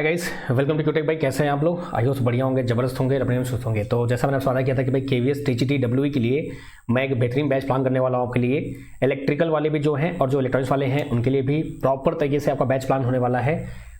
Hi guys, welcome to क्यूटेक भाई। कैसे हैं आप लोग? आई होप बढ़िया होंगे, ज़बरदस्त होंगे, अपने में सुस्त होंगे। तो जैसा मैंने आपसे वादा किया था कि भाई केवीएस टीजीटी डब्ल्यूई के लिए मैं एक बेहतरीन बैच प्लान करने वाला हूँ आपके लिए। इलेक्ट्रिकल वाले भी जो हैं और जो इलेक्ट्रॉनिक्स वाले हैं उनके लिए भी प्रॉपर तरीके से आपका बैच प्लान होने वाला है।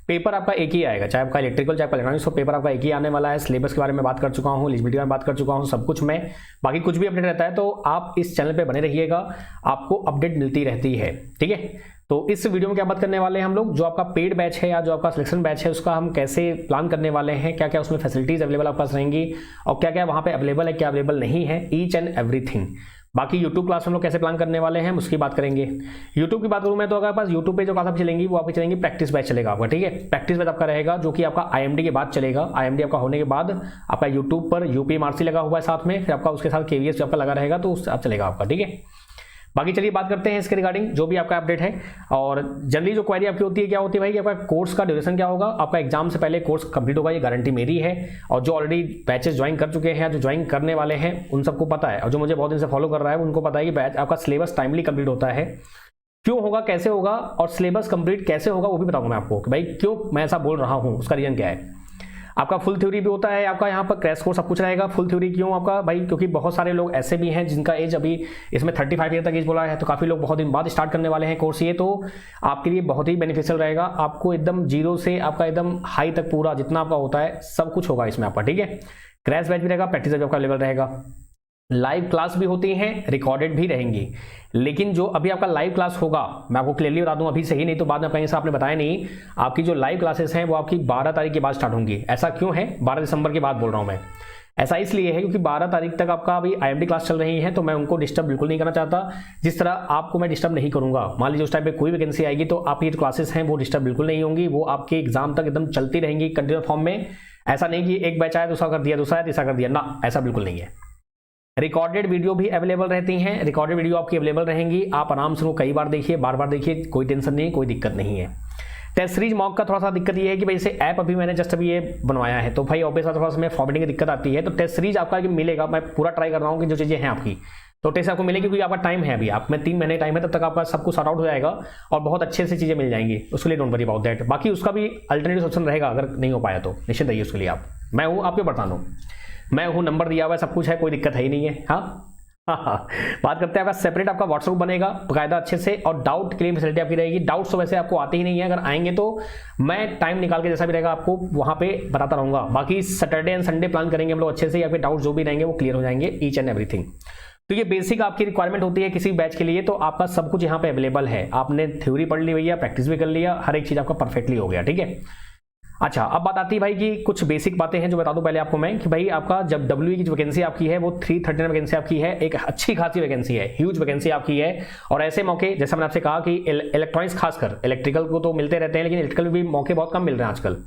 पेपर आपका एक ही आएगा, चाहे आपका इलेक्ट्रिकल चाहे आपका इलेक्ट्रॉनिक्स हो, पेपर आपका एक ही आने वाला है। सिलेबस के बारे में बात कर चुका हूँ, एलिजिबिलिटी में बात कर चुका हूँ, सब कुछ मैं। बाकी कुछ भी अपडेट रहता है तो आप इस चैनल पे बने रहिएगा, आपको अपडेट मिलती रहती है, ठीक है। तो इस वीडियो में क्या बात करने वाले हैं हम लोग, जो आपका पेड बैच है या जो आपका सिलेक्शन बैच है उसका हम कैसे प्लान करने वाले हैं, क्या क्या उसमें फैसिलिटीज अवेलेबल आपके पास रहेंगी और क्या क्या वहाँ पे अवेलेबल है, क्या अवेलेबल नहीं है, ईच एंड एवरीथिंग। बाकी यूट्यूब क्लास हम लोग कैसे प्लान करने वाले हैं उसकी बात करेंगे। यूट्यूब की बात करूँ मैं तो अगर पास यूट्यूब पे जो क्लास आप चलेंगी वो आपकी चलेंगी प्रैक्टिस बैच चलेगा आपका, ठीक है। प्रैक्टिस बैच आपका रहेगा जो कि आपका आईएमडी के बाद चलेगा। आईएमडी आपका होने के बाद आपका यूट्यूब पर यूपीएमआरसी लगा हुआ है साथ में, फिर आपका उसके साथ केवीएस जो आपका लगा रहेगा तो उससे आप चलेगा आपका, ठीक है। बाकी चलिए बात करते हैं इसके रिगार्डिंग जो भी आपका अपडेट है। और जल्दी जो क्वेरी आपकी होती है क्या होती है भाई कि आपका कोर्स का ड्यूरेशन क्या होगा, आपका एग्जाम से पहले कोर्स कंप्लीट होगा, ये गारंटी मेरी है। और जो ऑलरेडी बैचेस ज्वाइन कर चुके हैं, जो ज्वाइन करने वाले हैं उन सबको पता है, और जो मुझे बहुत दिन से फॉलो कर रहा है उनको पता है कि बैच आपका सिलेबस टाइमली कंप्लीट होता है। क्यों होगा, कैसे होगा और सिलेबस कंप्लीट कैसे होगा वो भी बताऊंगा मैं आपको कि भाई क्यों मैं ऐसा बोल रहा हूँ, उसका रीजन क्या है। आपका फुल थ्योरी भी होता है, आपका यहाँ पर क्रैश कोर्स सब कुछ रहेगा। फुल थ्योरी क्यों आपका भाई, क्योंकि बहुत सारे लोग ऐसे भी हैं जिनका एज अभी इसमें 35 ईयर तक एज बोला है, तो काफ़ी लोग बहुत दिन बाद स्टार्ट करने वाले हैं कोर्स। ये तो आपके लिए बहुत ही बेनिफिशियल रहेगा, आपको एकदम जीरो से आपका एकदम हाई तक पूरा जितना आपका होता है सब कुछ होगा इसमें आपका, ठीक है। क्रैश बैच भी रहेगा, प्रैक्टिस भी आपका लेवल रहेगा, लाइव क्लास भी होती हैं, रिकॉर्डेड भी रहेंगी। लेकिन जो अभी आपका लाइव क्लास होगा मैं आपको क्लियरली बता दूं अभी से ही, नहीं तो बाद में कहीं से आपने बताया नहीं। आपकी जो लाइव क्लासेस हैं वो आपकी 12 तारीख के बाद स्टार्ट होंगी। ऐसा क्यों है, 12 दिसंबर के बाद बोल रहा हूं मैं। ऐसा इसलिए है क्योंकि 12 तारीख तक आपका अभी आईएमडी क्लास चल रही है, तो मैं उनको डिस्टर्ब बिल्कुल नहीं करना चाहता। जिस तरह आपको मैं डिस्टर्ब नहीं करूंगा, मान लीजिए उस टाइम पे कोई वैकेंसी आएगी तो आपकी जो क्लासेस हैं वो डिस्टर्ब बिल्कुल नहीं होंगी, वो आपके एग्जाम तक एकदम चलती रहेंगी कंटिन्यू फॉर्म में। ऐसा नहीं कि एक बैच आया दूसरा कर दिया, दूसरा आया तीसरा कर दिया, ना, ऐसा बिल्कुल नहीं है। रिकॉर्डेड वीडियो भी अवेलेबल रहती हैं, रिकॉर्डेड वीडियो आपकी अवेलेबल रहेंगी, आप आराम से वो कई बार देखिए, बार बार देखिए, कोई टेंशन नहीं, कोई दिक्कत नहीं है। टेस्ट सीरीज मॉक का थोड़ा सा दिक्कत ये है कि भाई इसे ऐप अभी मैंने जस्ट अभी ये बनवाया है तो भाई ऑब्वियस थोड़ा सा में फॉर्मेटिंग की दिक्कत आती है। तो टेस्ट सीरीज आपका मिलेगा, मैं पूरा ट्राई कर रहा हूँ कि जो चीज़ें हैं आपकी तो टेस्ट आपको मिलेगी, क्योंकि आपका टाइम है अभी, आप में 3 महीने टाइम है, तब तक आपका सब कुछ सॉर्ट आउट हो जाएगा और बहुत अच्छे से चीज़ें मिल जाएंगी। उसके लिए डोंट वरी अबाउट दैट। बाकी उसका भी अल्टरनेटिव सोल्यूशन रहेगा अगर नहीं हो पाया तो निश्चित रहिए उसके लिए आप। मैं हूँ आपके बता हूँ, मैं हूँ, नंबर दिया हुआ है, सब कुछ है, कोई दिक्कत है ही नहीं है। हाँ बात करते हैं आपका सेपरेट आपका व्हाट्सएप बनेगा बकायदा अच्छे से, और डाउट क्लियर फैसिलिटी आपकी रहेगी। डाउट्स तो वैसे आपको आते ही नहीं है, अगर आएंगे तो मैं टाइम निकाल के जैसा भी रहेगा आपको वहां पे बताता रहूंगा। बाकी सैटरडे एंड संडे प्लान करेंगे हम लोग अच्छे से, आपके डाउट्स जो भी रहेंगे वो क्लियर हो जाएंगे ईच एंड एवरीथिंग। तो ये बेसिक आपकी रिक्वायरमेंट होती है किसी बैच के लिए, तो आपका सब कुछ यहाँ पे अवेलेबल है। आपने थ्योरी पढ़ ली भैया, प्रैक्टिस भी कर लिया, हर एक चीज आपका परफेक्टली हो गया, ठीक है। अच्छा, अब बात आती है भाई कि कुछ बेसिक बातें हैं जो बता दूं पहले आपको मैं कि भाई आपका जब डब्ल्यू की जो वैकेंसी आपकी है वो 339 वैकेंसी आपकी है, एक अच्छी खासी वैकेंसी है, ह्यूज वैकेंसी आपकी है। और ऐसे मौके जैसा मैंने आपसे कहा कि इलेक्ट्रॉनिक्स खासकर, इलेक्ट्रिकल को तो मिलते रहते हैं लेकिन इलेक्ट्रिकल में भी मौके बहुत कम मिल रहे हैं आजकल।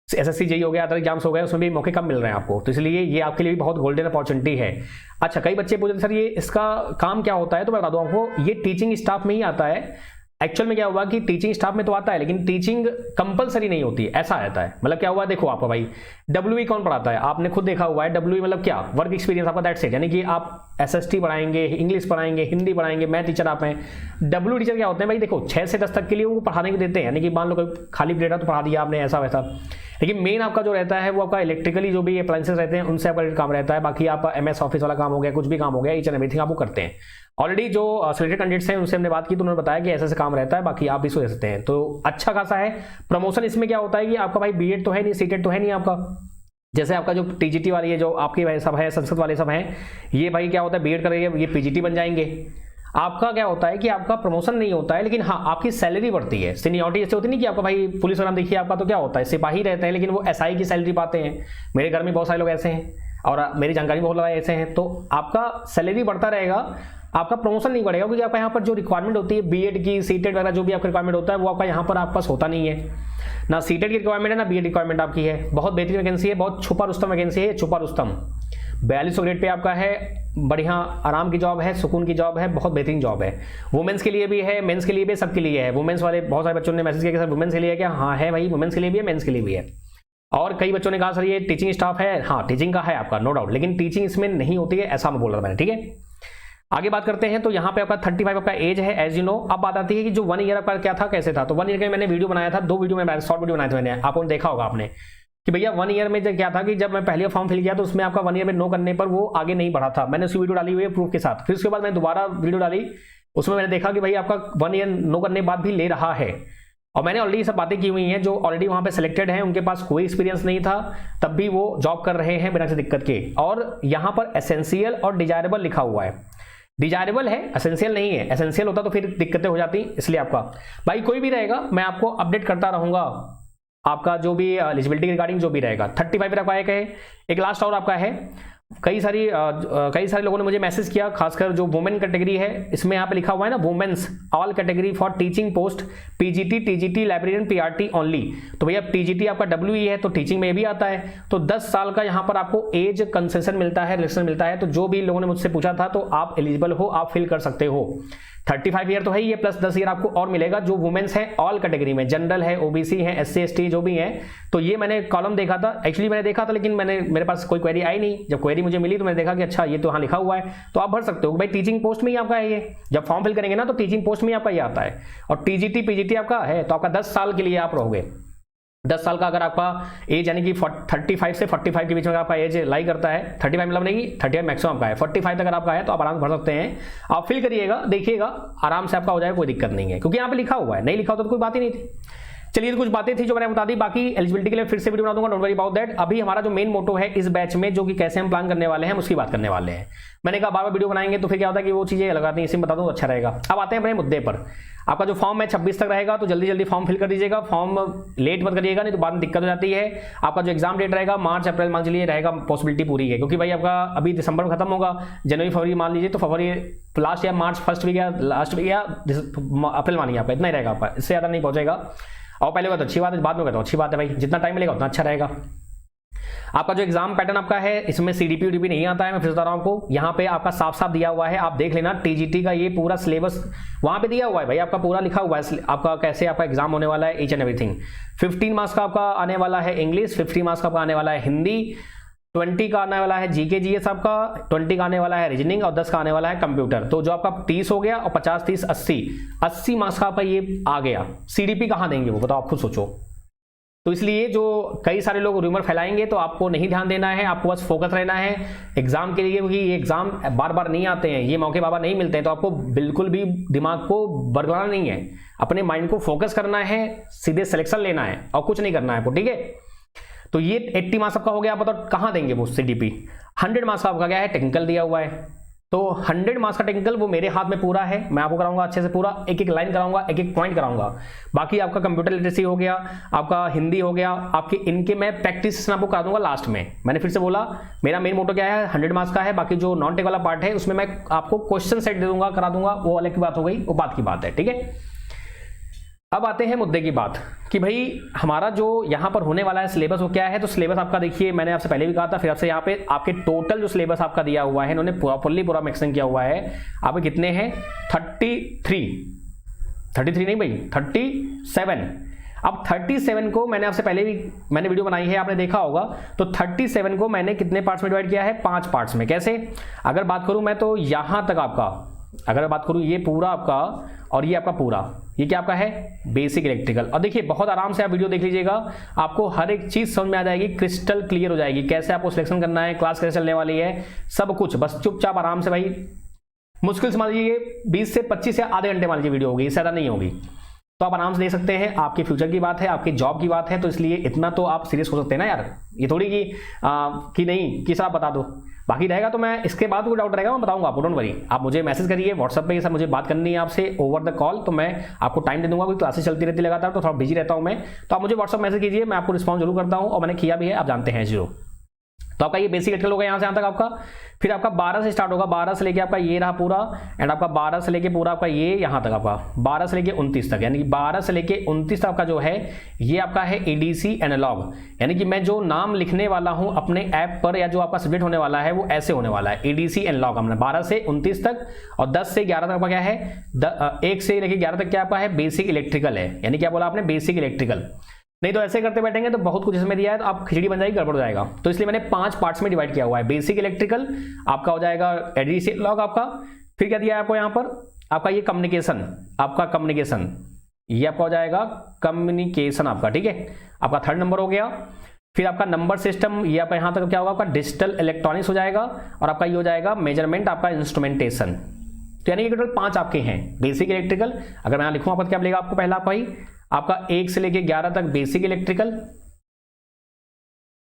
एसएससी जेईई हो गया, अदर एग्जाम्स हो गए, उसमें भी मौके कम मिल रहे हैं आपको, तो इसलिए ये आपके लिए भी बहुत गोल्डन अपॉर्चुनिटी है। अच्छा, कई बच्चे पूछते सर ये इसका काम क्या होता है, तो मैं बता दूं आपको, ये टीचिंग स्टाफ में ही आता है। एक्चुअल में क्या हुआ कि टीचिंग स्टाफ में तो आता है लेकिन टीचिंग कंपलसरी नहीं होती, ऐसा आता है। मतलब क्या हुआ, देखो आपका भाई डब्ल्यूई कौन पढ़ाता है, आपने खुद देखा हुआ है। डब्ल्यूई मतलब क्या, वर्क एक्सपीरियंस आपका, दैट्स इट। यानी कि आप एसएसटी पढ़ाएंगे, इंग्लिश पढ़ाएंगे, हिंदी पढ़ाएंगे, मैथ टीचर आप हैं। डब्ल्यू टीचर क्या होते हैं भाई, देखो 6 से 10 तक के लिए वो पढ़ाने को देते हैं, यानी कि मान लो कोई खाली पीरियड है तो पढ़ा दिया आपने, ऐसा वैसा। लेकिन मेन आपका जो रहता है वो आपका इलेक्ट्रिकली जो भी अप्लायंसेस रहते हैं उनसे आपका काम रहता है। बाकी आप एमएस ऑफिस वाला काम हो गया, कुछ भी काम हो गया, ईच एंड एवरीथिंग आप वो करते हैं। ऑलरेडी जो सिलेक्टेड कैंडिडेट्स हैं उनसे हमने बात की तो उन्होंने बताया कि ऐसे काम रहता है, बाकी आप भी सोच सकते हैं। तो अच्छा खासा है प्रमोशन। इसमें क्या होता है कि आपका भाई बीएड तो है नहीं, सीटेड तो है नहीं आपका। जैसे आपका जो टीजीटी वाली है, जो आपके सब है, संस्कृत वाले सब हैं, ये भाई क्या होता है बीएड करेंगे ये पीजीटी बन जाएंगे। आपका क्या होता है कि आपका प्रमोशन नहीं होता है, लेकिन हाँ आपकी सैलरी बढ़ती है। सीनियरिटी जैसे होती नहीं कि आपका भाई पुलिस वगैरह देखिए, आपका तो क्या होता है सिपाही रहते हैं लेकिन वो एसआई की सैलरी पाते हैं। मेरे घर में बहुत सारे लोग ऐसे हैं और मेरी जानकारी बहुत लोग ऐसे हैं। तो आपका सैलरी बढ़ता रहेगा, आपका प्रमोशन नहीं बढ़ेगा, क्योंकि आपका यहाँ पर जो रिक्वायरमेंट होती है बीएड की, सीटेड वगैरह जो भी आपका रिक्वायरमेंट होता है वो आपका यहाँ पर आपके पास होता नहीं है। ना सीटेड की रिक्वायरमेंट है ना बीएड रिक्वायरमेंट आपकी है। बहुत बेहतरीन वैकेंसी है, बहुत छुपा रुस्तम वैकेंसी है, छुपा रुस्तम। 4200 ग्रेड पे आपका है, बढ़िया आराम की जॉब है, सुकून की जॉब है, बहुत बेहतरीन जॉब है। वुमेन्स के लिए भी है, मेंस के लिए भी, सबके लिए है। वुमेन्स वाले बहुत सारे बच्चों ने मैसेज किया कि सर वुमेन्स के लिए है क्या? हाँ है भाई, वुमेन्स के लिए भी है, मेंस के लिए भी है। और कई बच्चों ने कहा सर ये टीचिंग स्टाफ है, हाँ टीचिंग का है आपका नो डाउट, लेकिन टीचिंग इसमें नहीं होती है, ऐसा मैं बोल रहा था मैंने, ठीक है। आगे बात करते हैं तो यहाँ पे आपका 35 आपका एज है एज यू नो। अब बात आती है कि जो 1 ईयर आपका क्या था कैसे था। तो 1 ईयर का मैंने वीडियो बनाया था, 2 वीडियो में शॉर्ट वीडियो बनाए थे मैंने, आपको देखा होगा आपने कि भैया 1 ईयर में क्या था कि जब मैं पहले फॉर्म फिल किया तो उसमें आपका 1 ईयर में नो करने पर वो आगे नहीं बढ़ा था। मैंने उसकी वीडियो डाली हुई है प्रूफ के साथ। फिर उसके बाद मैंने दोबारा वीडियो डाली, उसमें मैंने देखा कि भाई आपका 1 ईयर नो करने के बाद भी ले रहा है। और मैंने ऑलरेडी सब बातें की हुई हैं, जो ऑलरेडी वहां पे सिलेक्टेड हैं उनके पास कोई एक्सपीरियंस नहीं था, तब भी वो जॉब कर रहे हैं बिना किसी दिक्कत के। और यहां पर एसेंशियल और डिजायरेबल लिखा हुआ है, डिजायरेबल है, एसेंशियल नहीं है। एसेंशियल होता तो फिर दिक्कतें हो जाती, इसलिए आपका भाई कोई भी रहेगा मैं आपको अपडेट करता रहूंगा, आपका जो भी एलिजिबिलिटी रिगार्डिंग जो भी रहेगा। 35 पे आपका एक लास्ट और आपका है। कई सारे लोगों ने मुझे मैसेज किया, खासकर जो वुमेन कैटेगरी है, इसमें यहाँ पे लिखा हुआ है ना women's all category for teaching post PGT TGT librarian PRT only. तो भैया टीजीटी आपका डब्ल्यूई है तो टीचिंग में भी आता है। तो 10 साल का यहाँ पर आपको एज कंसेशन मिलता है, रिलेक्शन मिलता है। तो जो भी लोगों ने मुझसे पूछा था तो आप एलिजिबल हो, आप फिल कर सकते हो। 35 ईयर तो है ही, ये प्लस 10 ईयर आपको और मिलेगा। जो वुमेन्स है ऑल कैटेगरी में, जनरल है, ओबीसी है, एससी एसटी जो भी है। तो ये मैंने कॉलम देखा था, एक्चुअली मैंने देखा था लेकिन मेरे पास कोई क्वेरी आई नहीं। जब क्वेरी मुझे मिली तो मैंने देखा कि अच्छा ये तो हाँ लिखा हुआ है, तो आप भर सकते हो भाई। टीचिंग पोस्ट में ही आपका है ये, जब फॉर्म फिल करेंगे ना तो टीचिंग पोस्ट में ही आपका ये आता है। और टीजीटी पीजीटी आपका है तो आपका 10 साल के लिए आप रहोगे। 10 साल का अगर आपका एज यानी कि 35 से 45 के बीच में आपका एज लाई करता है, 35 मतलब नहीं, 35 मैक्सिमम आपका है, 45 तक अगर आपका है तो आप आराम से भर सकते हैं। आप फिल करिएगा, देखिएगा आराम से आपका हो जाएगा, कोई दिक्कत नहीं है, क्योंकि यहाँ पे लिखा हुआ है। नहीं लिखा होता तो कोई बात ही नहीं थी। चलिए तो कुछ बातें थी जो मैंने बता दी, बाकी एलिजिबिलिटी के लिए फिर से वीडियो बना दूंगा, डोंट वरी अबाउट दैट। अभी हमारा जो मेन मोटो है इस बैच में, जो कि कैसे हम प्लान करने वाले हैं उसकी बात करने वाले हैं। मैंने कहा बार बार वीडियो बनाएंगे तो फिर क्या होता है कि वो चीजें अलग आती हैं, इसी में बता दूं अच्छा रहेगा। अब आते हैं अपने मुद्दे पर। आपका जो फॉर्म है 26 तक रहेगा, तो जल्दी जल्दी फॉर्म फिल कर दीजिएगा। फॉर्म लेट मत करिएगा, नहीं तो बाद में दिक्कत हो जाती है। आपका जो एग्जाम डेट रहेगा मार्च अप्रैल मान लीजिए रहेगा, पॉसिबिलिटी पूरी है, क्योंकि भाई आपका अभी दिसंबर में खत्म होगा, जनवरी फरवरी मान लीजिए, तो फरवरी लास्ट या मार्च फर्स्ट वीक या लास्ट वीक या अप्रैल मानिए आपका, इतना ही रहेगा आपका, इससे ज़्यादा नहीं पहुंचेगा। और पहले होगा तो अच्छी बात है, बाद में होगा तो अच्छी बात है भाई, जितना टाइम मिलेगा उतना अच्छा रहेगा। आपका जो एग्जाम पैटर्न आपका है इसमें सीडीपी उडीपी नहीं आता है, मैं फिर बता रहा हूं आपको। यहाँ पे आपका साफ साफ दिया हुआ है, आप देख लेना। टीजीटी का ये पूरा सिलेबस वहां पे दिया हुआ है भाई, आपका पूरा लिखा हुआ है आपका कैसे आपका एग्जाम होने वाला है, ईच एंड एवरीथिंग। 15 मार्क्स का आपका आने वाला है इंग्लिश, 50 मार्क्स का आपका आने वाला है हिंदी, 20 का आने वाला है जीके जीएस आपका, 20 का आने वाला है रीजनिंग और 10 का आने वाला है कंप्यूटर। तो जो आपका 30 हो गया और 50 30 80 मार्क्स का आपका ये आ गया। सीडीपी कहां देंगे वो बताओ, आप खुद सोचो। तो इसलिए जो कई सारे लोग रूमर फैलाएंगे तो आपको नहीं ध्यान देना है, आपको बस फोकस रहना है एग्जाम के लिए, क्योंकि ये एग्जाम बार बार नहीं आते हैं, ये मौके बाबा नहीं मिलते हैं। तो आपको बिल्कुल भी दिमाग को बरगलाना नहीं है, अपने माइंड को फोकस करना है, सीधे सिलेक्शन लेना है और कुछ नहीं करना है आपको, ठीक है। तो ये 80 मार्क्स आपका हो गया, आप बताओ कहां देंगे वो सीडीपी। 100 मार्क्स का आपका क्या है, टेक्निकल दिया हुआ है। तो 100 मार्क्स का टेक्निकल वो मेरे हाथ में पूरा है, मैं आपको कराऊंगा अच्छे से, पूरा एक एक लाइन कराऊंगा, एक एक पॉइंट कराऊंगा। बाकी आपका कंप्यूटर लिटरेसी हो गया, आपका हिंदी हो गया, आपके इनके मैं प्रैक्टिस आपको करा दूंगा लास्ट में। मैंने फिर से बोला मेरा मेन मोटो क्या है, 100 मार्क्स का है। बाकी जो नॉन टेक वाला पार्ट है उसमें मैं आपको क्वेश्चन सेट दे दूंगा, करा दूंगा, वो अलग की बात हो गई, वो बात की बात है, ठीक है। अब आते हैं मुद्दे की बात कि भाई हमारा जो यहाँ पर होने वाला है सिलेबस वो क्या है। तो सिलेबस आपका देखिए, मैंने आपसे पहले भी कहा था, फिर आपसे यहाँ पे आपके टोटल जो सिलेबस आपका दिया हुआ है इन्होंने प्रॉपरली पूरा मेंशन किया हुआ है। आपके कितने हैं, 33 नहीं भाई, 37। अब 37 को मैंने आपसे पहले भी मैंने वीडियो बनाई है, आपने देखा होगा। तो 37 को मैंने कितने पार्ट्स में डिवाइड किया है, 5 पार्ट्स में। कैसे, अगर बात करूं मैं तो यहां तक आपका, अगर बात करूं ये पूरा आपका और ये आपका पूरा, ये क्या आपका है, बेसिक इलेक्ट्रिकल। और देखिए बहुत आराम से आप वीडियो देख लीजिएगा, आपको हर एक चीज समझ में आ जाएगी, क्रिस्टल क्लियर हो जाएगी, कैसे आपको सिलेक्शन करना है, क्लास कैसे चलने वाली है, सब कुछ। बस चुपचाप आराम से भाई, मुश्किल से मान लीजिए 20 से 25 या आधे घंटे मान लीजिए वीडियो होगी, इससे ज़्यादा नहीं होगी। तो आप आराम से देख सकते हैं, आपके फ्यूचर की बात है, आपकी जॉब की बात है, तो इसलिए इतना तो आप सीरियस हो सकते हैं ना यार। ये थोड़ी कि नहीं कि सर आप बता दो, बाकी रहेगा तो मैं इसके बाद कोई डाउट रहेगा मैं बताऊंगा आपको, डोंट वरी। आप मुझे मैसेज करिए व्हाट्सएप पे, सर मुझे बात करनी है आपसे ओवर द कॉल, तो मैं आपको टाइम दे दूंगा, कोई क्लासेस चलती रहती लगातार तो थोड़ा बिजी रहता हूं मैं, तो आप मुझे व्हाट्सएप मैसेज कीजिए, मैं आपको रिस्पॉन्स जरूर करता हूं, और मैंने किया भी है, आप जानते हैं 0। तो आपका ये बेसिक इलेक्ट्रिकल होगा यहाँ से यहाँ तक आपका। फिर आपका 12 से स्टार्ट होगा, 12 से लेके आपका ये रहा पूरा, एंड आपका 12 से लेके पूरा आपका ये यहाँ तक आपका 12 से लेके 29 तक, यानी कि 12 से लेके 29 तक आपका जो है ये आपका है एडीसी एनालॉग। यानी कि मैं जो नाम लिखने वाला हूँ अपने ऐप पर, या जो आपका सब्जेक्ट होने वाला है वो ऐसे होने वाला है, एडीसी एनालॉग। हमने 12 से 29 तक और 10 से 11 तक आपका क्या है, 1 से लेके 11 तक क्या आपका है, बेसिक इलेक्ट्रिकल है। यानी क्या बोला आपने, बेसिक इलेक्ट्रिकल। नहीं तो ऐसे करते बैठेंगे तो बहुत कुछ इसमें दिया है तो आप खिचड़ी बन जाएगी, गड़बड़ हो जाएगा। तो इसलिए मैंने 5 पार्ट्स में डिवाइड किया हुआ है। बेसिक इलेक्ट्रिकल आपका हो जाएगा एडीसी एनालॉग आपका, फिर क्या दिया है आपको यहाँ पर, आपका ये कम्युनिकेशन, आपका कम्युनिकेशन, ये आपका हो जाएगा कम्युनिकेशन आपका, ठीक है, आपका थर्ड नंबर हो गया। फिर आपका नंबर सिस्टम, ये आपका यहाँ तक क्या होगा, आपका डिजिटल इलेक्ट्रॉनिक्स हो जाएगा, और आपका ये हो जाएगा मेजरमेंट, आपका इंस्ट्रूमेंटेशन। तो यानी कि टोटल 5 आपके हैं। बेसिक इलेक्ट्रिकल, अगर मैं यहाँ लिखूँ आपका क्या मिलेगा आपको, पहला भाई आपका 1 से लेके 11 तक बेसिक इलेक्ट्रिकल,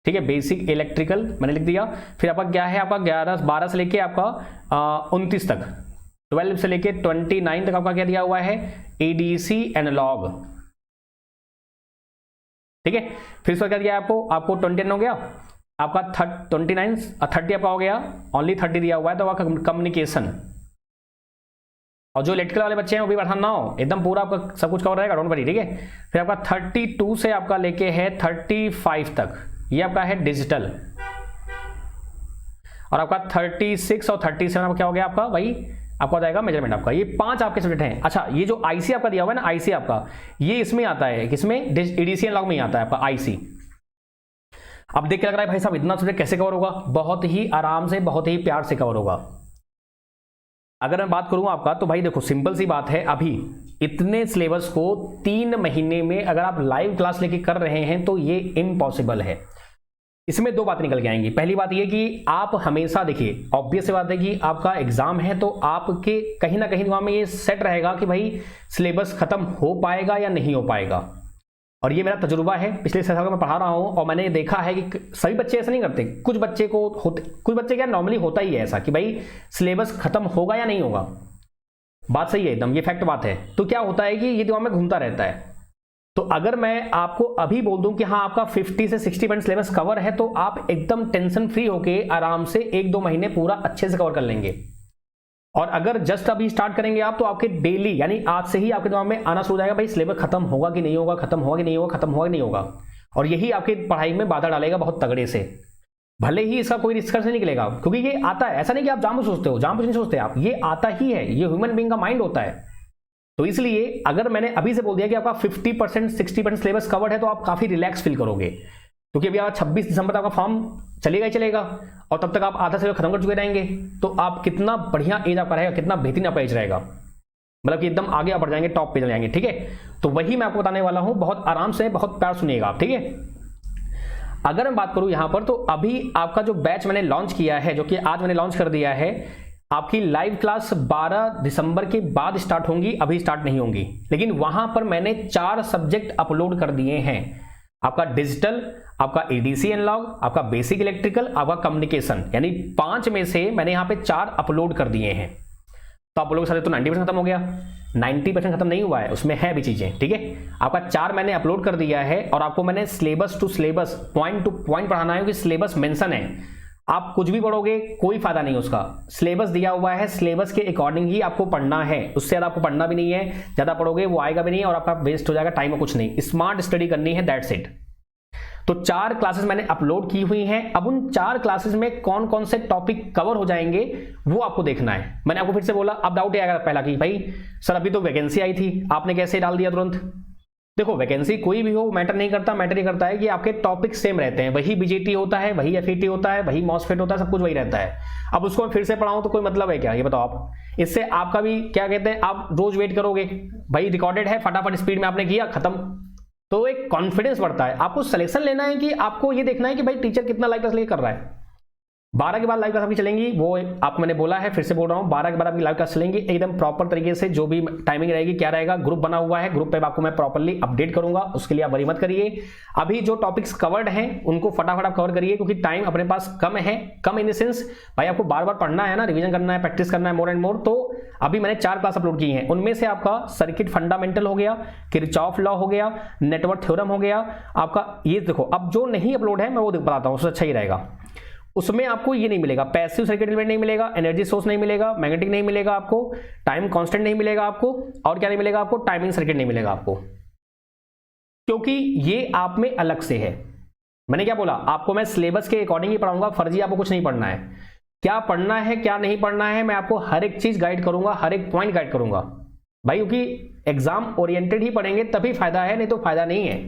ठीक है, बेसिक इलेक्ट्रिकल मैंने लिख दिया। फिर आपका क्या है, आपका 12 से लेके आपका 29 तक, 12 से लेके 29 तक आपका क्या दिया हुआ है, एडीसी एनालॉग, ठीक है। फिर इसका क्या दिया आपको 29 हो गया, आपका 29 30 आपका हो गया, ओनली 30 दिया हुआ है, तो आपका कम्युनिकेशन। और जो इलेक्ट्रिकल वाले बच्चे हैं वो भी परेशान ना हो, एकदम पूरा आपका सब कुछ कवर रहेगा, डोंट वरी, ठीक है। फिर आपका 32 से आपका लेके है 35 तक, ये आपका है डिजिटल। और आपका 36 और 37 आपका क्या हो गया आपका भाई, आपका हो जाएगा मेजरमेंट आपका। ये 5 आपके सब्जेक्ट हैं। अच्छा, ये जो आईसी आपका दिया हुआ है ना, आईसी आपका ये इसमें आता है, किसमें, एडीसी एनालॉग में ही आता है आपका आईसी। अब देख के लग रहा है भाई साहब इतना सब्जेक्ट कैसे कवर होगा, बहुत ही आराम से, बहुत ही प्यार से कवर होगा। अगर मैं बात करूं आपका, तो भाई देखो सिंपल सी बात है, अभी इतने सिलेबस को 3 महीने में अगर आप लाइव क्लास लेके कर रहे हैं तो ये इम्पॉसिबल है। इसमें 2 बात निकल के आएंगी। पहली बात ये कि आप हमेशा देखिए, ऑब्वियस बात है कि आपका एग्जाम है तो आपके कहीं ना कहीं दिमाग में ये सेट रहेगा कि भाई सिलेबस खत्म हो पाएगा या नहीं हो पाएगा। और ये मेरा तजुर्बा है, पिछले 6 साल में पढ़ा रहा हूं और मैंने देखा है कि सभी बच्चे ऐसा नहीं करते। कुछ बच्चे को होते, कुछ बच्चे क्या नॉर्मली होता ही है ऐसा कि भाई सिलेबस खत्म होगा या नहीं होगा। बात सही है एकदम, ये फैक्ट बात है। तो क्या होता है कि ये दिमाग में घूमता रहता है। तो अगर मैं आपको अभी बोल दूं कि हाँ आपका 50 से 60% सिलेबस कवर है, तो आप एकदम टेंशन फ्री होके आराम से 1-2 महीने पूरा अच्छे से कवर कर लेंगे। और अगर जस्ट अभी स्टार्ट करेंगे आप, तो आपके डेली यानी आज से ही आपके दिमाग में आना शुरू हो जाएगा भाई सिलेबस खत्म होगा कि नहीं होगा, खत्म होगा कि नहीं होगा, खत्म होगा कि नहीं होगा। और यही आपकी पढ़ाई में बाधा डालेगा बहुत तगड़े से। भले ही इसका कोई निष्कर्ष नहीं निकलेगा, क्योंकि ये आता है, ऐसा नहीं कि आप जानबूझ सोचते हो, जानबूझ नहीं सोचते आप, ये आता ही है, ये ह्यूमन बीइंग का माइंड होता है। तो इसलिए अगर मैंने अभी से बोल दिया कि आपका 50% 60% सिलेबस कवर्ड है, तो आप काफी रिलैक्स फील करोगे, क्योंकि अभी आप 26 दिसंबर तक आपका फॉर्म चलेगा ही चलेगा, और तब तक आप आधा सिलेबस खत्म कर चुके रहेंगे। तो आप कितना बढ़िया एज आपका रहेगा, कितना बेहतरीन आपका एज रहेगा, मतलब कि एकदम आगे आप बढ़ जाएंगे, टॉप पे चले जाएंगे, ठीक है। तो वही मैं आपको बताने वाला हूं, बहुत आराम से, बहुत प्यार सुनिएगा आप, ठीक है। अगर मैं बात करूं यहां पर, तो अभी आपका जो बैच मैंने लॉन्च किया है, जो कि आज मैंने लॉन्च कर दिया है, आपकी लाइव क्लास 12 दिसंबर के बाद स्टार्ट होंगी, अभी स्टार्ट नहीं होंगी। लेकिन वहां पर मैंने 4 सब्जेक्ट अपलोड कर दिए हैं, आपका डिजिटल, आपका एडीसी एनालॉग, आपका बेसिक इलेक्ट्रिकल, आपका कम्युनिकेशन, यानी 5 में से मैंने यहां पे 4 अपलोड कर दिए हैं। तो आप लोगों के साथ तो 90% खत्म हो गया, 90% खत्म नहीं हुआ है, उसमें है भी चीजें, ठीक है। आपका 4 मैंने अपलोड कर दिया है, और आपको मैंने syllabus to syllabus, point to point पढ़ाना है, कि सिलेबस मेंशन है। आप कुछ भी पढ़ोगे कोई फायदा नहीं उसका, सिलेबस दिया हुआ है, सिलेबस के अकॉर्डिंग ही आपको पढ़ना है, उससे ज्यादा आपको पढ़ना भी नहीं है। ज्यादा पढ़ोगे वो आएगा भी नहीं, और आपका वेस्ट हो जाएगा टाइम और कुछ नहीं। स्मार्ट स्टडी करनी है, दैट्स इट। तो 4 क्लासेस मैंने अपलोड की हुई हैं। अब उन 4 क्लासेस में कौन कौन से टॉपिक कवर हो जाएंगे वो आपको देखना है। मैंने आपको फिर से बोला, अब डाउट आएगा पहला कि भाई सर अभी तो वैकेंसी आई थी, आपने कैसे डाल दिया तुरंत। देखो वैकेंसी कोई भी हो मैटर नहीं करता, मैटर ये करता है कि आपके टॉपिक सेम रहते हैं, वही बीजेटी होता है, वही एफईटी होता है, वही मॉसफेट होता है, सब कुछ वही रहता है। अब उसको मैं फिर से पढ़ाऊं तो कोई मतलब है क्या, ये बताओ आप। इससे आपका भी क्या कहते हैं, आप रोज वेट करोगे, भाई रिकॉर्डेड है, फटाफट स्पीड में आपने किया, खत्म। तो एक कॉन्फिडेंस बढ़ता है। आपको सिलेक्शन लेना है कि आपको ये देखना है कि भाई टीचर कितना लाइव क्लास लेकर कर रहा है। 12 के बाद लाइव क्लास आपकी चलेंगी, वो आपको मैंने बोला है, फिर से बोल रहा हूँ, 12 के बाद आपकी लाइव क्लास चलेंगी एकदम प्रॉपर तरीके से। जो भी टाइमिंग रहेगी, क्या रहेगा, ग्रुप बना हुआ है, ग्रुप पे आपको मैं प्रॉपर्ली अपडेट करूंगा, उसके लिए आप वरी मत करिए। अभी जो टॉपिक्स कवर्ड हैं उनको फटाफट आप कवर करिए, क्योंकि टाइम अपने पास कम है। कम इन द सेंस भाई आपको बार बार पढ़ना है ना, रिवीजन करना है, प्रैक्टिस करना है मोर एंड मोर। तो अभी मैंने 4 क्लास अपलोड की हैं, उनमें से आपका सर्किट फंडामेंटल हो गया, किरचॉफ लॉ हो गया, नेटवर्क थ्योरम हो गया आपका। ये देखो, अब जो नहीं अपलोड है मैं वो बताता हूँ, उससे अच्छा ही रहेगा। उसमें आपको ये नहीं मिलेगा, पैसिव सर्किट एलिमेंट नहीं मिलेगा, एनर्जी सोर्स नहीं मिलेगा, मैग्नेटिक नहीं मिलेगा आपको, टाइम कांस्टेंट नहीं मिलेगा आपको, और क्या नहीं मिलेगा आपको, टाइमिंग सर्किट नहीं मिलेगा आपको, क्योंकि ये आप में अलग से है। मैंने क्या बोला आपको, मैं सिलेबस के अकॉर्डिंग ही पढ़ाऊंगा, फर्जी आपको कुछ नहीं पढ़ना है। क्या पढ़ना है क्या नहीं पढ़ना है, मैं आपको हर एक चीज गाइड करूंगा, हर एक पॉइंट गाइड करूंगा भाई, क्योंकि एग्जाम ओरिएंटेड ही पढ़ेंगे तभी फायदा है, नहीं तो फायदा नहीं है।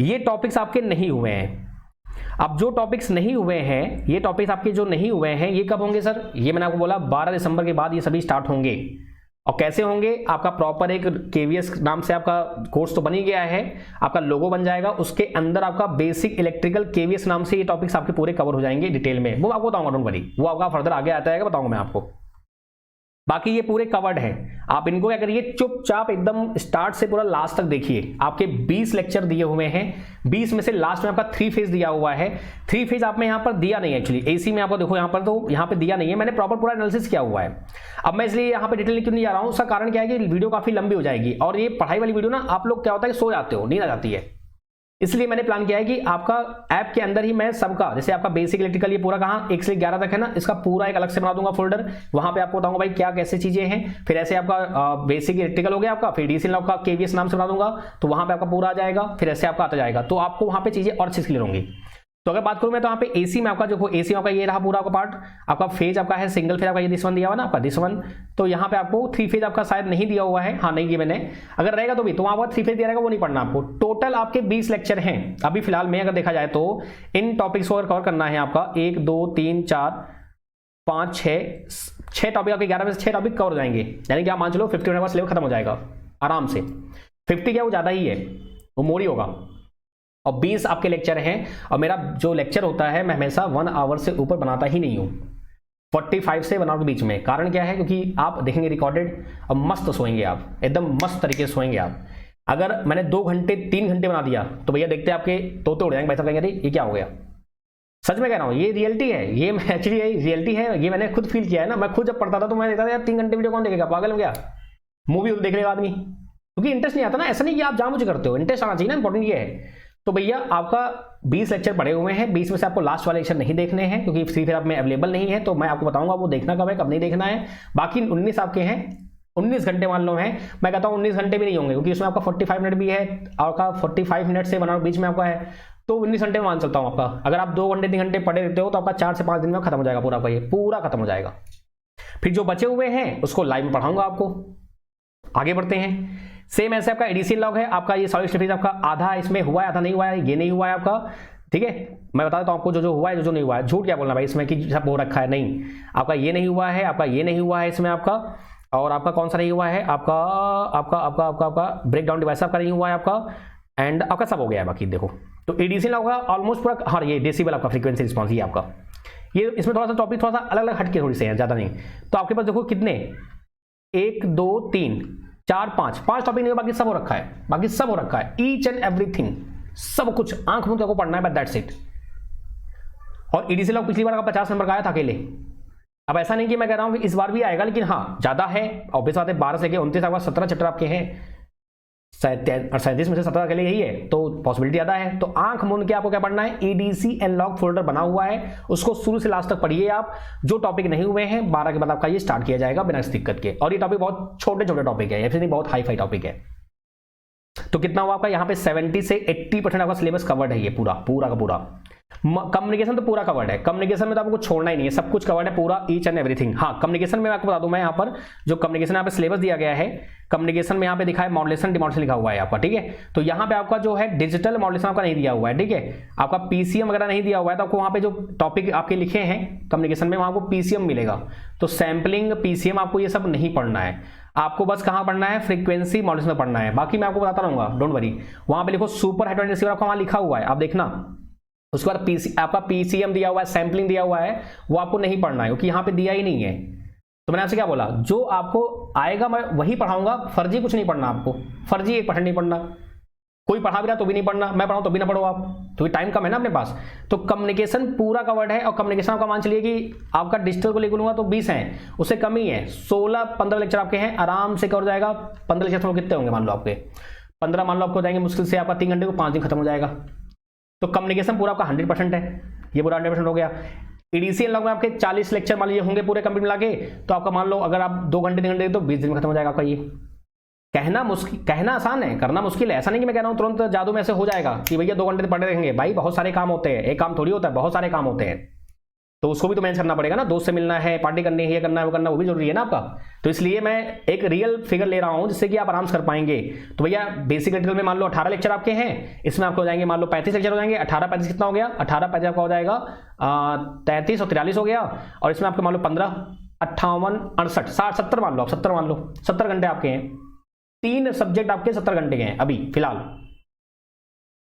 ये टॉपिक्स आपके नहीं हुए हैं। अब जो टॉपिक्स नहीं हुए हैं, ये टॉपिक्स आपके जो नहीं हुए हैं ये कब होंगे सर? ये मैंने आपको बोला 12 दिसंबर के बाद ये सभी स्टार्ट होंगे। और कैसे होंगे? आपका प्रॉपर एक केवीएस नाम से आपका कोर्स तो बन ही गया है, आपका लोगो बन जाएगा, उसके अंदर आपका बेसिक इलेक्ट्रिकल केवीएस नाम से ये टॉपिक्स आपके पूरे कवर हो जाएंगे डिटेल में। वो आपको बताऊंगा, डोंट वरी, वो आपका फर्दर आगे आता है, बताऊंगा मैं आपको। बाकी ये पूरे कवर्ड है, आप इनको क्या करिए, चुपचाप एकदम स्टार्ट से पूरा लास्ट तक देखिए। आपके 20 लेक्चर दिए हुए हैं, 20 में से लास्ट में आपका 3 फेज दिया हुआ है। 3 फेज आपने यहां पर दिया नहीं है एक्चुअली, एसी में आपको देखो यहां पर, तो यहां पे दिया नहीं है, मैंने प्रॉपर पूरा एनालिसिस किया हुआ है। अब मैं इसलिए यहां पे डिटेल क्यों नहीं जा रहा हूं, उसका कारण क्या है कि वीडियो काफी लंबी हो जाएगी, और ये पढ़ाई वाली वीडियो ना आप लोग क्या होता है कि सो जाते हो, नींद आ जाती है। इसलिए मैंने प्लान किया है कि आपका ऐप के अंदर ही मैं सबका, जैसे आपका बेसिक इलेक्ट्रिकल ये पूरा कहां 1 से 11 तक है ना, इसका पूरा एक अलग से बना दूंगा फोल्डर, वहां पे आपको बताऊंगा भाई क्या कैसे चीजें हैं। फिर ऐसे आपका बेसिक इलेक्ट्रिकल हो गया आपका, फिर डीसी लॉक का केवीएस नाम से बना दूंगा, तो वहां पे आपका पूरा आ जाएगा। फिर ऐसे आपका आता जाएगा, तो आपको वहां पे चीजें और अच्छी क्लियर होंगी। तो अगर बात करूं मैं, तो यहाँ पे एसी में आपका जो एसी में आपका ये रहा पूरा आपका पार्ट, आपका फेज आपका है सिंगल फेज, आपका ये दिस वन दिया हुआ ना आपका दिस वन, तो यहाँ पे आपको 3 फेज आपका शायद नहीं दिया हुआ है, हाँ नहीं ये मैंने, अगर रहेगा तो भी तो वहां पर 3 फेज दिया रहेगा, वो नहीं पढ़ना आपको। टोटल आपके 20 लेक्चर हैं अभी फिलहाल में, अगर देखा जाए तो इन टॉपिक्स को कवर करना है आपका 1 2 3 4 5 6 टॉपिक, आपके 11 में से 6 टॉपिक कवर हो जाएंगे, यानी कि आप मान चलो 50 मिनट का सिलेबस खत्म हो जाएगा आराम से। 50 क्या वो ज्यादा ही है, वो मोर ही होगा। और 20 आपके लेक्चर हैं, और मेरा जो लेक्चर होता है मैं हमेशा 1 आवर से ऊपर बनाता ही नहीं हूं, 45 से 1 आवर के बीच में। कारण क्या है, क्योंकि आप देखेंगे रिकॉर्डेड और मस्त सोएंगे आप, एकदम मस्त तरीके से सोएंगे आप। अगर मैंने 2 घंटे 3 घंटे बना दिया तो भैया देखते आपके तोते उड़ जाएंगे, भाई साहब कहेंगे अरे ये क्या हो गया। सच में कह रहा हूँ, ये रियलिटी है, ये एक्चुअली ये रियलिटी है, ये मैंने खुद फील किया है ना। मैं खुद जब पढ़ता था तो मैं देखता था यार 3 घंटे वीडियो कौन देखेगा, पागल हो गया, मूवी देख लेगा आदमी, क्योंकि इंटरेस्ट नहीं आता ना। ऐसा नहीं कि आप जानबूझ करते हो, इंटरेस्ट आना चाहिए ना, इंपॉर्टेंट ये है। तो भैया आपका 20 लेक्चर पड़े हुए हैं, 20 में से आपको लास्ट वाले लेक्चर नहीं देखने हैं, क्योंकि फ्री फिर आप में अवेलेबल नहीं है, तो मैं आपको बताऊंगा वो देखना कब है कब नहीं देखना है। बाकी 19 आपके हैं, 19 घंटे मान लो हैं, मैं कहता हूँ 19 घंटे भी नहीं होंगे, क्योंकि उसमें आपका 45 मिनट भी है, आपका 45 मिनट से 1 आवर बीच में आपका है, तो 19 घंटे में मान चलता हूँ आपका। अगर आप 2 घंटे 3 घंटे पढ़े रहते हो तो आपका 4 से 5 दिन में खत्म हो जाएगा पूरा, ये पूरा खत्म हो जाएगा। फिर जो बचे हुए हैं उसको लाइव में पढ़ाऊंगा आपको। आगे बढ़ते हैं। सेम ऐसे आपका एडीसी लॉग है, आपका ये सॉलिड स्टेट आपका आधा इसमें हुआ है, आधा नहीं हुआ है, ये नहीं हुआ है आपका, ठीक है। मैं बता देता हूं आपको जो हुआ है, जो नहीं हुआ है। झूठ क्या बोलना भाई इसमें कि सब हो रखा है, नहीं। आपका ये नहीं हुआ है, आपका ये नहीं हुआ है इसमें आपका, और आपका कौन सा नहीं हुआ है, आपका आपका आपका आपका आपका ब्रेक डाउन डिवाइस आपका नहीं हुआ है आपका, एंड आपका सब हो गया है बाकी। देखो तो एडीसी लॉग का ऑलमोस्ट पूरा, हाँ ये डेसिबल आपका फ्रीक्वेंसी रिस्पॉन्स, ये आपका ये इसमें थोड़ा सा टॉपिक थोड़ा सा अलग अलग हटके थोड़ी से हैं, ज्यादा नहीं। तो आपके पास देखो कितने, 1 2 3 4 5 टॉपिक नहीं, बाकी सब हो रखा है, बाकी सब हो रखा है, ईच एंड एवरीथिंग, सब कुछ आंख मूंद को पढ़ना है, बट दैट्स इट। और ईडीसी लॉग पिछली बार का 50 नंबर का आया था अकेले। अब ऐसा नहीं कि मैं कह रहा हूं कि इस बार भी आएगा, लेकिन हाँ ज्यादा है, ऑब्वियस बात है। 12 से लेकर 29 आपका 17 चैप्टर आपके हैं, 37 में से 17 के लिए यही है, तो पॉसिबिलिटी ज्यादा है। तो आंख मूंद के आपको क्या पढ़ना है, ईडीसी एंड लॉग फोल्डर बना हुआ है, उसको शुरू से लास्ट तक पढ़िए आप। जो टॉपिक नहीं हुए हैं 12 के बाद आपका ये स्टार्ट किया जाएगा बिना किसी दिक्कत के। और ये टॉपिक बहुत छोटे छोटे टॉपिक है, या फिर नहीं बहुत हाई फाई टॉपिक है। तो कितना हुआ आपका यहाँ पे 70 से 80% आपका सिलेबस कवर्ड है, ये पूरा पूरा का पूरा। कम्युनिकेशन तो पूरा कवर्ड है, कम्युनिकेशन में तो आपको छोड़ना ही नहीं है, सब कुछ कवर्ड है पूरा, ईच एंड एवरीथिंग। हाँ कम्युनिकेशन में आपको बता दूं, मैं यहाँ पर जो कम्युनिकेशन यहाँ पे सिलेबस दिया गया है, कम्युनिकेशन में यहाँ पे दिखा है मॉड्यूलेशन डिमॉड्यूलेशन लिखा हुआ है आपका, ठीक है। तो यहाँ पे आपका जो है डिजिटल मॉड्यूलेशन आपका नहीं दिया हुआ है, ठीक है। आपका पीसीएम वगैरह नहीं दिया हुआ है, तो आपको वहाँ पे जो टॉपिक आपके लिखे हैं कम्युनिकेशन में, वहाँ को पीसीएम मिलेगा। तो सैम्पलिंग पीसीएम आपको ये सब नहीं पढ़ना है, आपको बस कहाँ पढ़ना है, फ्रीक्वेंसी मॉड्यूलेशन पढ़ना है। बाकी मैं आपको बताता रहूंगा, डोंट वरी। वहाँ पे लिखो सुपर हेड रिसीवर आपका वहाँ लिखा हुआ है, आप देखना। उसके बाद आपका पीसीएम दिया हुआ है, सैम्पलिंग दिया हुआ है, वो आपको नहीं पढ़ना है, क्योंकि यहाँ पे दिया ही नहीं है। तो मैंने आपसे क्या बोला, जो आपको आएगा मैं वही पढ़ाऊंगा, फर्जी कुछ नहीं पढ़ना आपको, फर्जी 1% नहीं पढ़ना। कोई पढ़ा भी रहा तो भी नहीं पढ़ना, मैं पढ़ाऊं तो भी ना पढ़ो आप, क्योंकि टाइम कम है ना अपने पास। तो कम्युनिकेशन पूरा कवर्ड है, और कम्युनिकेशन आपका मान चलिए कि आपका डिजिटल को लेकर लूंगा तो 20 हैं, उससे कम ही है, 16-15 लेक्चर आपके हैं, आराम से कवर जाएगा। 15 लेक्चर थोड़ा कितने होंगे मान लो आपके, 15 मान लो आपको जाएंगे मुश्किल से आपका 3 घंटे को 5 दिन खत्म हो जाएगा। तो कम्युनिकेशन पूरा आपका 100% है, ये पूरा 100% हो गया। ईडीसी लॉग में आपके 40 लेक्चर मान लीजिए होंगे पूरे कंप्लीट मिला के, तो आपका मान लो अगर आप 2 घंटे 3 घंटे तो 20 दिन में खत्म हो जाएगा आपका। ये कहना मुश्किल, कहना आसान है, करना मुश्किल है। ऐसा नहीं कि मैं कह रहा हूँ तुरंत जादू में ऐसे हो जाएगा कि भैया 2 घंटे पढ़े रहेंगे, भाई बहुत सारे काम होते हैं, एक काम थोड़ी होता है, बहुत सारे काम होते हैं। तो उसको भी तो मैनेज करना पड़ेगा ना, दोस्त से मिलना है, पार्टी करनी है, ये करना है, वो करना है, वो भी जरूरी है ना आपका। तो इसलिए मैं एक रियल फिगर ले रहा हूं जिससे कि आप आराम से कर पाएंगे। तो भैया बेसिक इलेक्ट्रिकल में मान लो 18 लेक्चर आपके हैं, इसमें आपको हो जाएंगे मान लो 35 लेक्चर हो जाएंगे। 18 35 कितना हो गया, 18 35 आपका हो जाएगा 33 और 43 हो गया। और इसमें आपके मान लो 15 58 68 60 70 मान लो, आप 70 मान लो, 70 घंटे आपके हैं। 3 सब्जेक्ट आपके 70 घंटे के हैं अभी फिलहाल,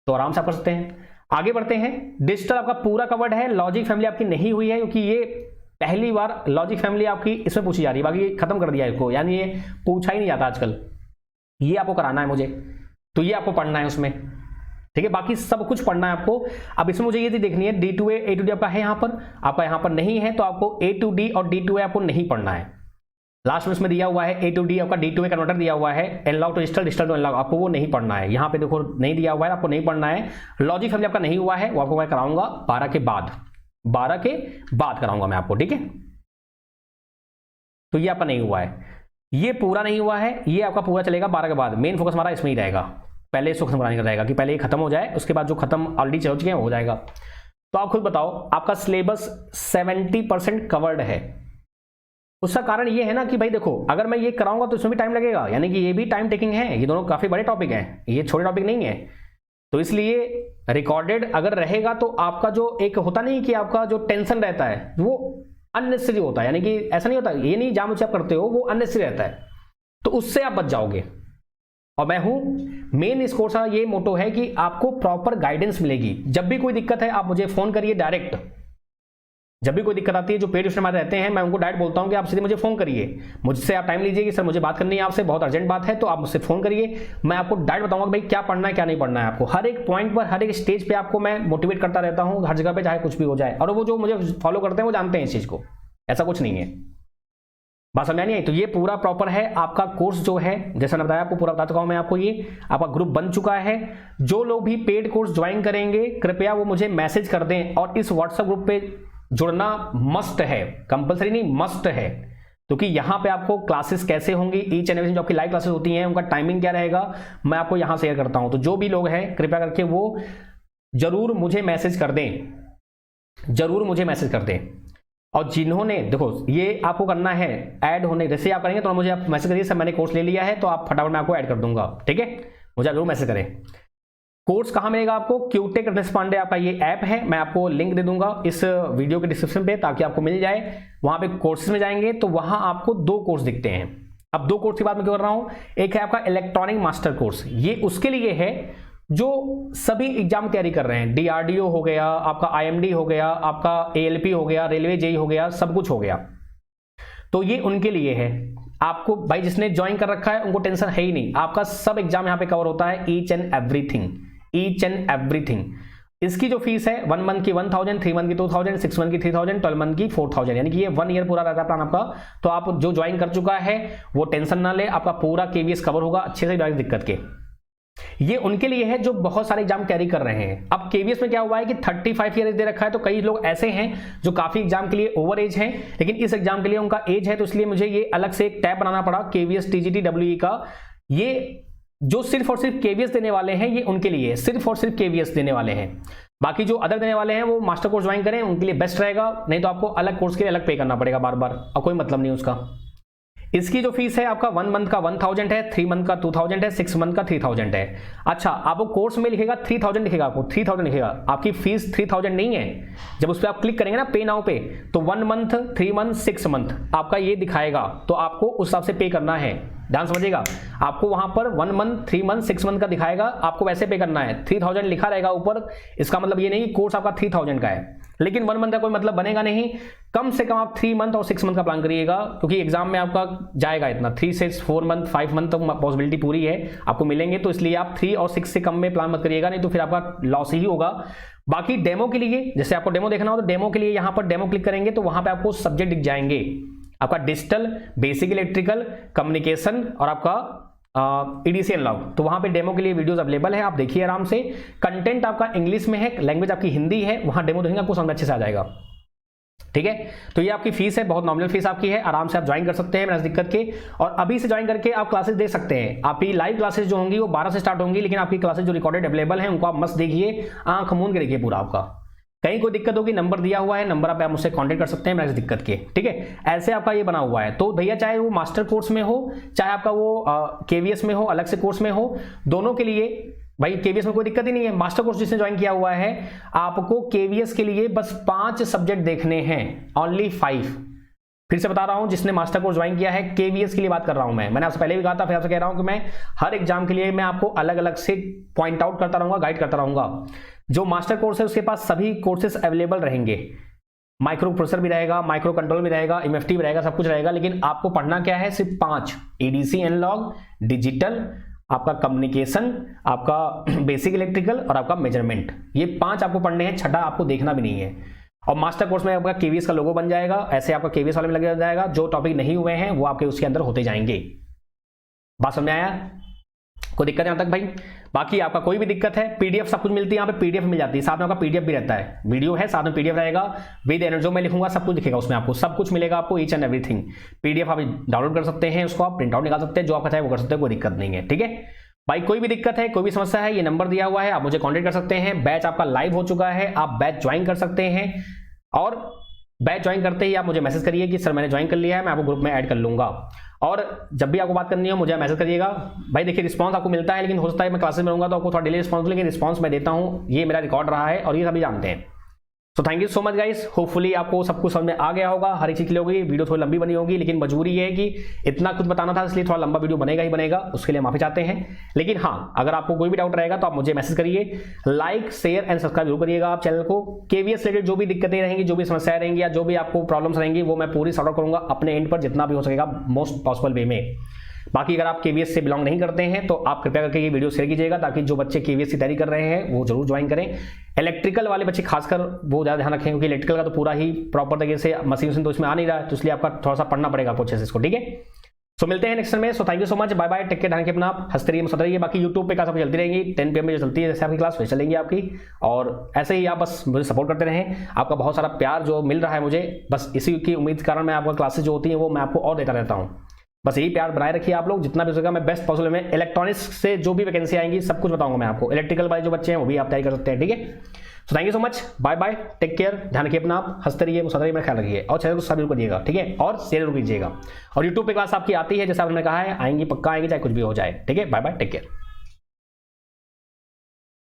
तो आराम से आप कर सकते हैं। आगे बढ़ते हैं। डिजिटल आपका पूरा कवर्ड है, लॉजिक फैमिली आपकी नहीं हुई है क्योंकि ये पहली बार लॉजिक फैमिली आपकी इसमें पूछी जा रही है, बाकी खत्म कर दिया इसको, यानी ये पूछा ही नहीं जाता आजकल। ये आपको कराना है मुझे, तो ये आपको पढ़ना है उसमें, ठीक है। बाकी सब कुछ पढ़ना है आपको। अब इसमें मुझे ये चीज देखनी है, D2A A2D आपका है यहाँ पर, आपका यहाँ पर नहीं है, तो आपको A2D और D2A आपको नहीं पढ़ना है। लास्ट में इसमें दिया हुआ है A2D आपका D2A कन्वर्टर दिया हुआ है, analogue to digital, digital to analogue, आपको वो नहीं पढ़ना है। यहाँ पे देखो नहीं दिया हुआ है, आपको नहीं पढ़ना है। लॉजिक फैमिली आपका नहीं हुआ है, वो आपको मैं कराऊंगा 12 के बाद, 12 के बाद कराऊंगा मैं आपको, ठीक है। तो ये आपका नहीं हुआ है, ये पूरा नहीं हुआ है, ये आपका पूरा चलेगा 12 के बाद। मेन फोकस हमारा इसमें ही रहेगा, पहले इसको खत्म कराने का रहेगा कि पहले ये खत्म हो जाए, उसके बाद जो खत्म ऑलरेडी चल चुके हैं हो जाएगा। तो आप खुद बताओ, आपका सिलेबस 70% कवर्ड है। उसका कारण ये है ना कि भाई देखो, अगर मैं ये कराऊंगा तो इसमें भी टाइम लगेगा, यानी कि ये भी टाइम टेकिंग है, ये दोनों काफी बड़े टॉपिक हैं, ये छोटे टॉपिक नहीं है। तो इसलिए रिकॉर्डेड अगर रहेगा तो आपका जो एक होता नहीं कि आपका जो टेंशन रहता है वो अननेसेसरी होता है, यानी कि ऐसा नहीं होता, ये नहीं जानबूझ आप करते हो, वो अननेसेसरी रहता है, तो उससे आप बच जाओगे। और मैं हूं, मेन इस कोर्स का ये मोटो है कि आपको प्रॉपर गाइडेंस मिलेगी। जब भी कोई दिक्कत है आप मुझे फोन करिए डायरेक्ट, जब भी कोई दिक्कत आती है, जो पेड ट्यूशन हमारे रहते हैं, मैं उनको डायरेक्ट बोलता हूं कि आप सीधे मुझे फोन करिए, मुझसे आप टाइम लीजिए कि सर मुझे बात करनी है आपसे, बहुत अर्जेंट बात है, तो आप मुझसे फोन करिए, मैं आपको डायरेक्ट बताऊंगा भाई क्या पढ़ना है क्या नहीं पढ़ना है आपको। हर एक पॉइंट पर, हर एक स्टेज पे आपको मैं मोटिवेट करता रहता हूं, हर जगह पे चाहे कुछ भी हो जाए। और वो जो मुझे फॉलो करते हैं वो जानते हैं इस चीज को, ऐसा कुछ नहीं है। बात समझ नहीं आई? तो ये पूरा प्रॉपर है आपका कोर्स जो है, जैसा मैंने बताया आपको, पूरा बता चुका हूं मैं आपको। ये आपका ग्रुप बन चुका है। जो लोग भी पेड कोर्स ज्वाइन करेंगे कृपया वो मुझे मैसेज कर दें, और इस व्हाट्सएप ग्रुप पे जुड़ना मस्ट है, कंपलसरी नहीं, मस्ट है। क्योंकि यहां पे आपको क्लासेस कैसे होंगी, ईच एंड एवरी जो आपकी लाइव क्लासेस होती हैं उनका टाइमिंग क्या रहेगा, मैं आपको यहां शेयर करता हूं। तो जो भी लोग हैं कृपया करके वो जरूर मुझे मैसेज कर दें, जरूर मुझे मैसेज कर दें। और जिन्होंने, देखो ये आपको करना है ऐड होने, जैसे आप करेंगे तो मुझे आप मैसेज करिए सर मैंने कोर्स ले लिया है, तो आप फटाफट मैं आपको ऐड कर दूंगा, ठीक है। मुझे जरूर मैसेज करें। कोर्स कहां मिलेगा आपको? क्यूटेक रत्नेश पांडे आपका ये ऐप है, मैं आपको लिंक दे दूंगा इस वीडियो के डिस्क्रिप्शन पे ताकि आपको मिल जाए। वहां पे कोर्सेज में जाएंगे तो वहां आपको 2 कोर्स दिखते हैं। अब 2 कोर्स की बात मैं क्यों कर रहा हूं, एक है आपका इलेक्ट्रॉनिक मास्टर कोर्स, ये उसके लिए है जो सभी एग्जाम तैयारी कर रहे हैं, DRDO हो गया, आपका IMD हो गया, आपका ALP हो गया, रेलवे JEE हो गया, सब कुछ हो गया, तो ये उनके लिए है। आपको भाई जिसने ज्वाइन कर रखा है उनको टेंशन है ही नहीं, आपका सब एग्जाम यहां पे कवर होता है, each and everything, each and everything. इसकी जो फीस है 1 मंथ की 1000, 3 मंथ की 2000, 6 मंथ की 3000, 12 मंथ की 4000, यानी कि ये 1 ईयर पूरा रहता है प्लान आपका। तो आप जो ज्वाइन कर चुका है वो टेंशन ना ले, आपका पूरा KVS कवर होगा अच्छे से, बिना दिक्कत के। ये उनके लिए है जो बहुत सारे एग्जाम कैरी कर रहे हैं। अब KVS में क्या हुआ है कि 35 ईयर दे रखा है, तो कई लोग ऐसे हैं जो काफी एग्जाम के लिए ओवर एज हैं, लेकिन इस एग्जाम के लिए उनका एज है, तो इसलिए मुझे ये अलग से एक टैब बनाना पड़ा KVS TGT WE का। ये जो सिर्फ और सिर्फ KVS देने वाले हैं ये उनके लिए, सिर्फ और सिर्फ KVS देने वाले हैं। बाकी जो अदर देने वाले हैं वो मास्टर कोर्स ज्वाइन करें, उनके लिए बेस्ट रहेगा, नहीं तो आपको अलग कोर्स के लिए अलग पे करना पड़ेगा बार बार, और कोई मतलब नहीं उसका। इसकी जो फीस है आपका 1 मंथ का 1000 है, 3 मंथ का 2000 है, 6 मंथ का 3000 है। अच्छा, आपको कोर्स में लिखेगा 3000 लिखेगा, आपको 3000 लिखेगा, आपकी फीस 3000 नहीं है। जब उस पर आप क्लिक करेंगे ना पे नाउ पे, तो 1 मंथ, 3 मंथ, 6 मंथ आपका ये दिखाएगा, तो आपको उस हिसाब से पे करना है। ध्यान समझिएगा, आपको वहां पर 1 मंथ, 3 मंथ, 6 मंथ का दिखाएगा, आपको वैसे पे करना है। 3000 लिखा रहेगा ऊपर, इसका मतलब ये नहीं कि कोर्स आपका 3000 का है, लेकिन 1 मंथ का कोई मतलब बनेगा नहीं। कम से कम आप 3 मंथ और 6 मंथ का प्लान करिएगा, क्योंकि एग्जाम में आपका जाएगा इतना, 3 से 4 मंथ, 5 मंथ तक पॉसिबिलिटी पूरी है आपको मिलेंगे, तो इसलिए आप 3 और 6 से कम में प्लान मत करिएगा, नहीं तो फिर आपका लॉस ही होगा। बाकी डेमो के लिए, जैसे आपको डेमो देखना हो तो डेमो के लिए यहां पर डेमो क्लिक करेंगे तो वहां पर आपको सब्जेक्ट दिख जाएंगे, आपका डिजिटल, बेसिक इलेक्ट्रिकल, कम्युनिकेशन और आपका EDC एनालॉग। तो वहां पे डेमो के लिए वीडियोस अवेलेबल है, आप देखिए आराम से। कंटेंट आपका इंग्लिश में है, लैंग्वेज आपकी हिंदी है, वहां डेमो देखेंगे आपको समझ अच्छे से आ जाएगा, ठीक है। तो ये आपकी फीस है, बहुत नॉमिनल फीस आपकी है, आराम से आप ज्वाइन कर सकते हैं बिना दिक्कत के, और अभी से ज्वाइन करके आप क्लासेस दे सकते हैं। आपकी लाइव क्लासेस जो होंगी वो 12 से स्टार्ट होंगी, लेकिन आपकी क्लासेस जो रिकॉर्डेड अवेलेबल हैं उनको आप मस्त देखिए, आंख मूंद के देखिए पूरा आपका। कहीं कोई दिक्कत होगी नंबर दिया हुआ है, नंबर आप मुझसे कांटेक्ट कर सकते हैं मेरे दिक्कत के, ठीक है। ऐसे आपका ये बना हुआ है। तो भैया चाहे वो मास्टर कोर्स में हो, चाहे आपका वो केवीएस में हो, अलग से कोर्स में हो, दोनों के लिए भाई केवीएस में कोई दिक्कत ही नहीं है। मास्टर कोर्स जिसने ज्वाइन किया हुआ है, आपको केवीएस के लिए बस 5 सब्जेक्ट देखने हैं, ओनली 5। फिर से बता रहा हूं, जिसने मास्टर कोर्स ज्वाइन किया है, केवीएस के लिए बात कर रहा हूं मैंने आपसे पहले भी कहा था, फिर आपसे कह रहा हूं कि मैं हर एग्जाम के लिए मैं आपको अलग अलग से पॉइंट आउट करता रहूंगा, गाइड करता रहूंगा। जो मास्टर कोर्स है उसके पास सभी कोर्सेस अवेलेबल रहेंगे, माइक्रो प्रोसेसर भी रहेगा, माइक्रो कंट्रोल भी रहेगा, एमएफटी भी रहेगा, सब कुछ रहेगा। लेकिन आपको पढ़ना क्या है, सिर्फ 5, एडीसी एनालॉग, डिजिटल, आपका कम्युनिकेशन, आपका बेसिक इलेक्ट्रिकल और आपका मेजरमेंट, ये 5 आपको पढ़ने हैं, छठा आपको देखना भी नहीं है। और मास्टर कोर्स में आपका केवीएस का लोगो बन जाएगा, ऐसे आपका केवीएस वाले में लग जाएगा। जो टॉपिक नहीं हुए हैं वो आपके उसके अंदर होते जाएंगे। बात समझ में आया? कोई दिक्कत यहां तक भाई? बाकी आपका कोई भी दिक्कत है, पीडीएफ सब कुछ मिलती है यहाँ पे, पीडीएफ मिल जाती है, साथ में आपका पीडीएफ भी रहता है, वीडियो है साथ में पीडीएफ रहेगा, विद जो मैं लिखूंगा सब कुछ दिखेगा उसमें, आपको सब कुछ मिलेगा, आपको ईच एंड एवरीथिंग। पीडीएफ आप डाउनलोड कर सकते हैं, उसको आप प्रिंट आउट निकाल सकते हैं, जो आपका चाहे वो कर सकते हैं, कोई दिक्कत नहीं है, ठीक है भाई। कोई भी दिक्कत है, कोई भी समस्या है, ये नंबर दिया हुआ है, आप मुझे कॉन्टेक्ट कर सकते हैं। बैच आपका लाइव हो चुका है, आप बैच ज्वाइन कर सकते हैं, और बैच ज्वाइन करते ही आप मुझे मैसेज करिए कि सर मैंने ज्वाइन कर लिया है, मैं आपको ग्रुप में ऐड कर लूंगा। और जब भी आपको बात करनी हो मुझे मैसेज करिएगा भाई। देखिए रिस्पांस आपको मिलता है, लेकिन हो सकता है मैं क्लासेस में रहूंगा तो आपको थोड़ा डिले रिस्पांस, लेकिन रिस्पांस मैं देता हूं, ये मेरा रिकॉर्ड रहा है और ये सभी जानते हैं। सो thank you so much guys, hopefully आपको सब कुछ समझ में आ गया होगा, हर एक चीज के लिए होगी। वीडियो थोड़ी लंबी बनी होगी, लेकिन मजबूरी है कि इतना कुछ बताना था, इसलिए थोड़ा लंबा वीडियो बनेगा ही बनेगा, उसके लिए माफी चाहते हैं। लेकिन हाँ, अगर आपको कोई भी डाउट रहेगा तो आप मुझे मैसेज करिए, लाइक शेयर एंड सब्सक्राइब जरूर करिएगा आप चैनल को। केवीएस रिलेटेड जो भी दिक्कतें रहेंगी, जो भी समस्याएं रहेंगी, या जो भी आपको प्रॉब्लम्स रहेंगी, वो मैं पूरी सॉर्ट आउट करूंगा अपने एंड पर, जितना भी हो सकेगा मोस्ट पॉसिबल वे में। बाकी अगर आप केवीएस से बिलोंग नहीं करते हैं तो आप कृपया करके ये वीडियो शेयर कीजिएगा, ताकि जो बच्चे केवीएस की तैयारी कर रहे हैं वो जरूर ज्वाइन करें। इलेक्ट्रिकल वाले बच्चे खासकर वो ज़्यादा ध्यान रखें, क्योंकि इलेक्ट्रिकल का तो पूरा ही प्रॉपर तरीके से मशीन तो इसमें आ नहीं रहा है, तो इसलिए आपका थोड़ा सा पढ़ना पड़ेगा आपको अच्छे से इसको, ठीक है। सो मिलते हैं नेक्स्ट में। So thank you so much, bye bye, take care, ध्यान रखिए अपना, हंसते रहिए मुस्कुराते रहिए। बाकी यूट्यूब पे क्लास आपकी चलती रहेंगी, 10 PM में जो चलती है जैसे आपकी क्लास वैसे चलेंगी आपकी, और ऐसे ही आप बस मुझे सपोर्ट करते रहें। आपका बहुत सारा प्यार जो मिल रहा है मुझे, बस इसी की उम्मीद के कारण मैं आपको क्लासेस जो होती हैं वो मैं आपको और देता रहता हूँ। बस यही प्यार बनाए रखिए आप लोग, जितना भी हो सकेगा मैं बेस्ट पॉसिबल में इलेक्ट्रॉनिक्स से जो भी वैकेंसी आएंगी सब कुछ बताऊंगा मैं आपको। इलेक्ट्रिकल वाले जो बच्चे हैं वो भी आप तैयारी कर सकते हैं, ठीक है। So thank you so much, bye bye, take care, ध्यान रखिए अपना, हंसते रहिए मुस्कुराते रहिए, मेरा ख्याल रखिए, और चैनल को सब्सक्राइब करिएगा, ठीक है, और शेयर जरूर कीजिएगा। और यूट्यूब पे क्लास आपकी आती है, जैसे आपने कहा है, आएंगी, पक्का आएंगी, चाहे कुछ भी हो जाए, ठीक है। Bye bye, take care.